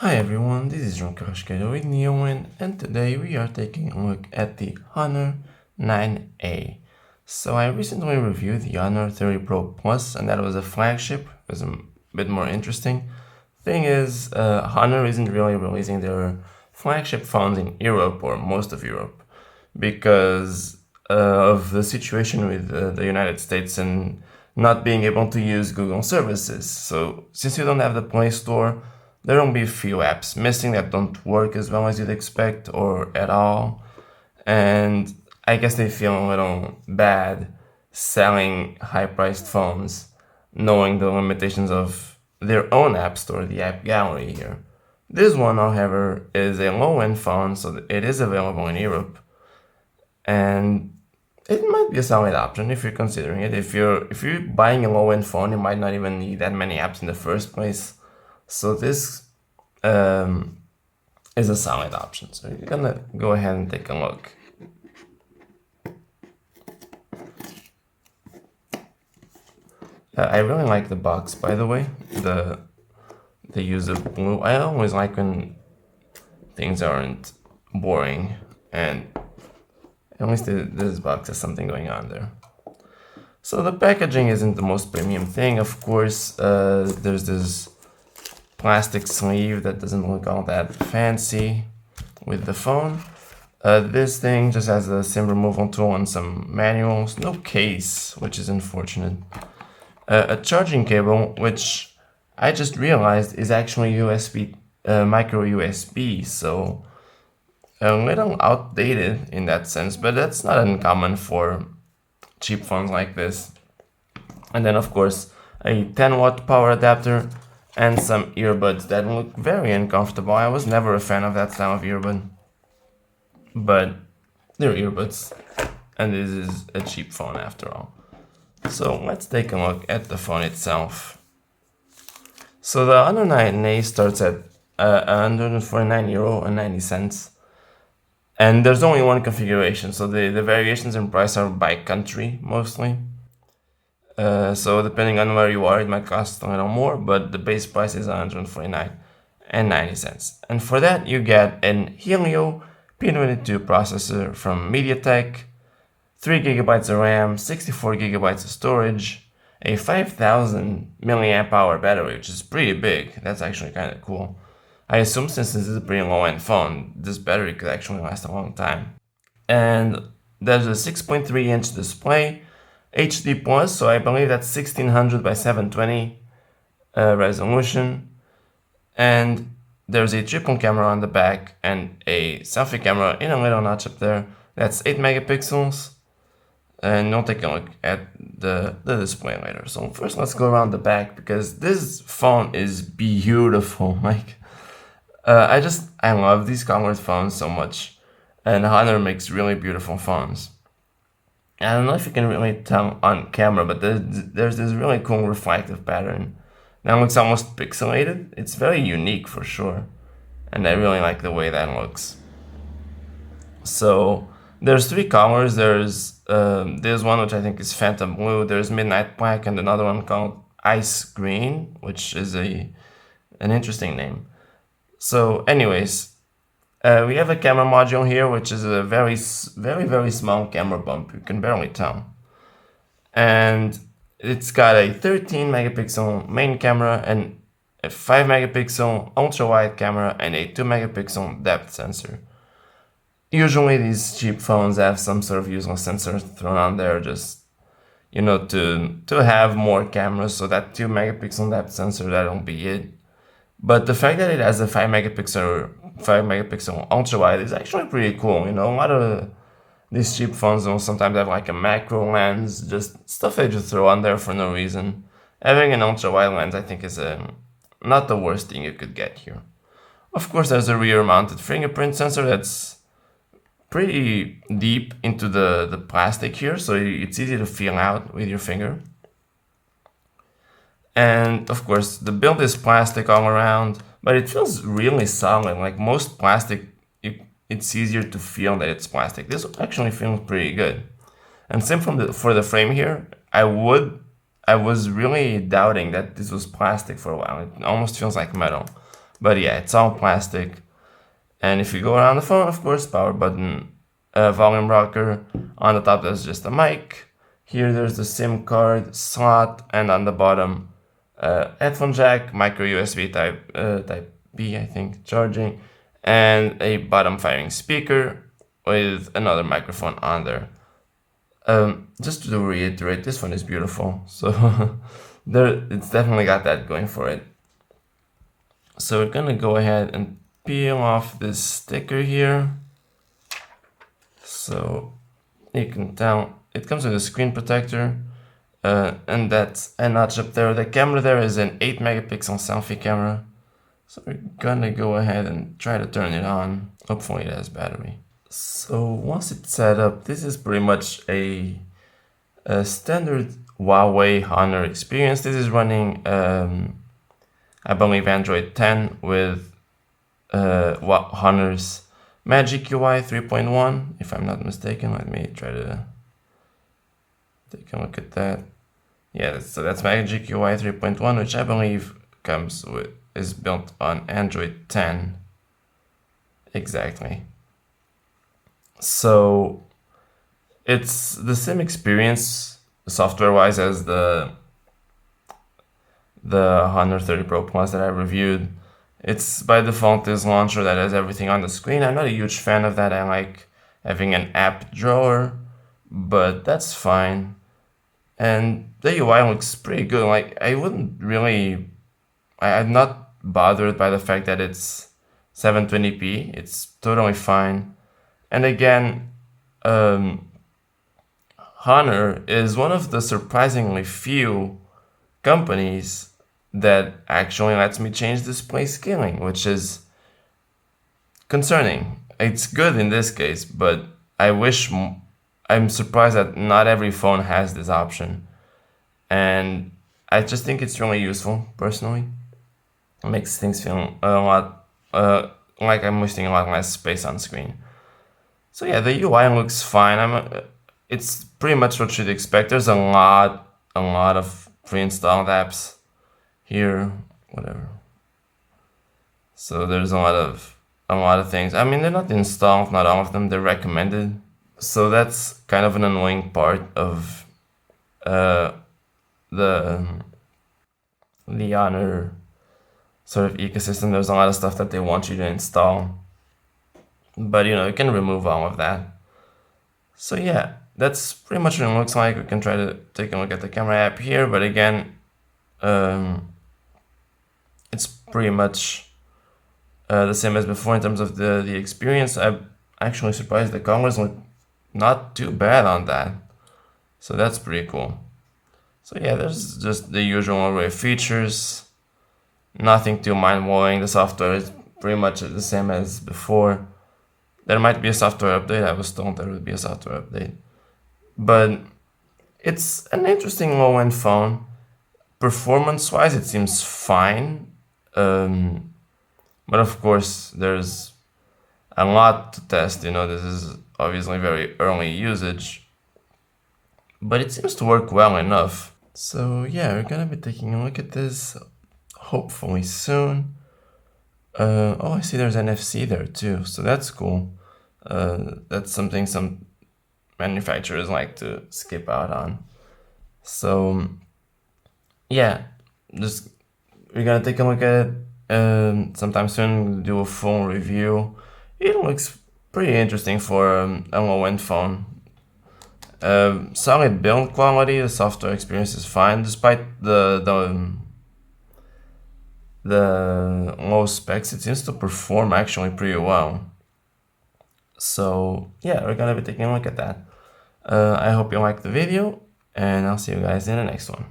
Hi everyone, this is Hpnor with Neowin, and today we are taking a look at the Hpnor 9A. So I recently reviewed the Hpnor 30 Pro Plus, and that was a flagship. It was a bit more interesting. Thing is, Hpnor isn't really releasing their flagship phones in Europe, or most of Europe, because of the situation with the United States and not being able to use Google services. So since you don't have the Play Store, there will be a few apps missing that don't work as well as you'd expect or at all. And I guess they feel a little bad selling high-priced phones, knowing the limitations of their own app store, the AppGallery here. This one, however, is a low-end phone, so it is available in Europe. And it might be a solid option if you're considering it. If you're buying a low-end phone, you might not even need that many apps in the first place. So this is a solid option. So you're gonna go ahead and take a look. I really like the box, by the way. The use of blue. I always like when things aren't boring, and at least this box has something going on there. So the packaging isn't the most premium thing, of course. There's this plastic sleeve that doesn't look all that fancy with the phone. This thing just has a SIM removal tool and some manuals. No case, which is unfortunate. A charging cable, which I just realized is actually USB, micro USB, so a little outdated in that sense, but that's not uncommon for cheap phones like this. And then of course a 10-watt power adapter and some earbuds that look very uncomfortable. I was never a fan of that style of earbud, but they're earbuds, and this is a cheap phone after all. So let's take a look at the phone itself. So the Hpnor 9A starts at €149.90. And there's only one configuration, so the variations in price are by country mostly. So depending on where you are, it might cost a little more, but the base price is $149.90. And for that, you get an Helio P22 processor from MediaTek, 3 GB of RAM, 64 GB of storage, a 5000 milliamp hour battery, which is pretty big. That's actually kind of cool. I assume since this is a pretty low-end phone, this battery could actually last a long time. And there's a 6.3-inch display, HD+, so I believe that's 1600 by 720 resolution. And there's a triple camera on the back and a selfie camera in a little notch up there. That's 8 megapixels. And we'll take a look at the display later. So first let's go around the back, because this phone is beautiful. Like, I love these colored phones so much, and Hpnor makes really beautiful phones. I don't know if you can really tell on camera, but there's this really cool reflective pattern that looks almost pixelated. It's very unique for sure, and I really like the way that looks. So there's 3 colors. There's one which I think is Phantom Blue, there's Midnight Black, and another one called Ice Green, which is an interesting name. So anyways, we have a camera module here, which is a very small camera bump. You can barely tell. And it's got a 13 megapixel main camera and a 5 megapixel ultra wide camera and a 2 megapixel depth sensor. Usually these cheap phones have some sort of useless sensor thrown on there, just, you know, to have more cameras. So that 2 megapixel depth sensor, that'll be it. But the fact that it has a 5 megapixel ultra wide is actually pretty cool. You know, a lot of these cheap phones will sometimes have like a macro lens, just stuff they just throw on there for no reason. Having an ultra wide lens, I think, is not the worst thing you could get here. Of course, there's a rear mounted fingerprint sensor that's pretty deep into the plastic here, so it's easy to feel out with your finger. And of course, the build is plastic all around, but it feels really solid. Like most plastic, it's easier to feel that it's plastic. This actually feels pretty good. And same for the frame here. I was really doubting that this was plastic for a while. It almost feels like metal. But yeah, it's all plastic. And if you go around the phone, of course, power button, volume rocker. On the top, there's just a mic. Here, there's the SIM card slot, and on the bottom, headphone jack, micro USB type B, I think, charging, and a bottom firing speaker with another microphone on there. Just to reiterate, this phone is beautiful. So it's definitely got that going for it. So we're gonna go ahead and peel off this sticker here. So you can tell it comes with a screen protector, and that's a notch up there. The camera there is an 8 megapixel selfie camera. So we're gonna go ahead and try to turn it on. Hopefully it has battery. So once it's set up, this is pretty much a standard Huawei Hpnor experience. This is running, I believe, Android 10 with Hpnor's Magic UI 3.1, if I'm not mistaken. Let me try to take a look at that. Yeah, so that's Magic UI 3.1, which I believe is built on Android 10. Exactly. So it's the same experience software-wise as the Hpnor 30 Pro Plus that I reviewed. It's by default this launcher that has everything on the screen. I'm not a huge fan of that. I like having an app drawer, but that's fine. And the UI looks pretty good. Like, I'm not bothered by the fact that it's 720p. It's totally fine. And again, Hpnor is one of the surprisingly few companies that actually lets me change display scaling, which is concerning. It's good in this case, but I'm surprised that not every phone has this option. And I just think it's really useful, personally. It makes things feel a lot like I'm wasting a lot less space on screen. So yeah, the UI looks fine. It's pretty much what you'd expect. There's a lot of pre-installed apps here, whatever. So there's a lot of things. I mean, they're not installed, not all of them. They're recommended. So that's kind of an annoying part of the Hpnor sort of ecosystem. There's a lot of stuff that they want you to install, but you can remove all of that. So yeah, that's pretty much what it looks like. We can try to take a look at the camera app here, but again, it's pretty much the same as before in terms of the experience. I'm actually surprised the colors look not too bad on that, so that's pretty cool. So yeah, there's just the usual array of features, nothing too mind-blowing. The software is pretty much the same as before. There might be a software update. I was told there would be a software update, but it's an interesting low-end phone. Performance-wise, it seems fine, but of course, there's a lot to test. This is obviously very early usage, but it seems to work well enough. So yeah, we're gonna be taking a look at this hopefully soon. Oh, I see there's NFC there too, so that's cool. That's something some manufacturers like to skip out on. So yeah, we're gonna take a look at it sometime soon, do a full review. It looks pretty interesting for a low-end phone. Solid build quality. The software experience is fine, despite the low specs. It seems to perform actually pretty well. So yeah, we're gonna be taking a look at that. I hope you liked the video, and I'll see you guys in the next one.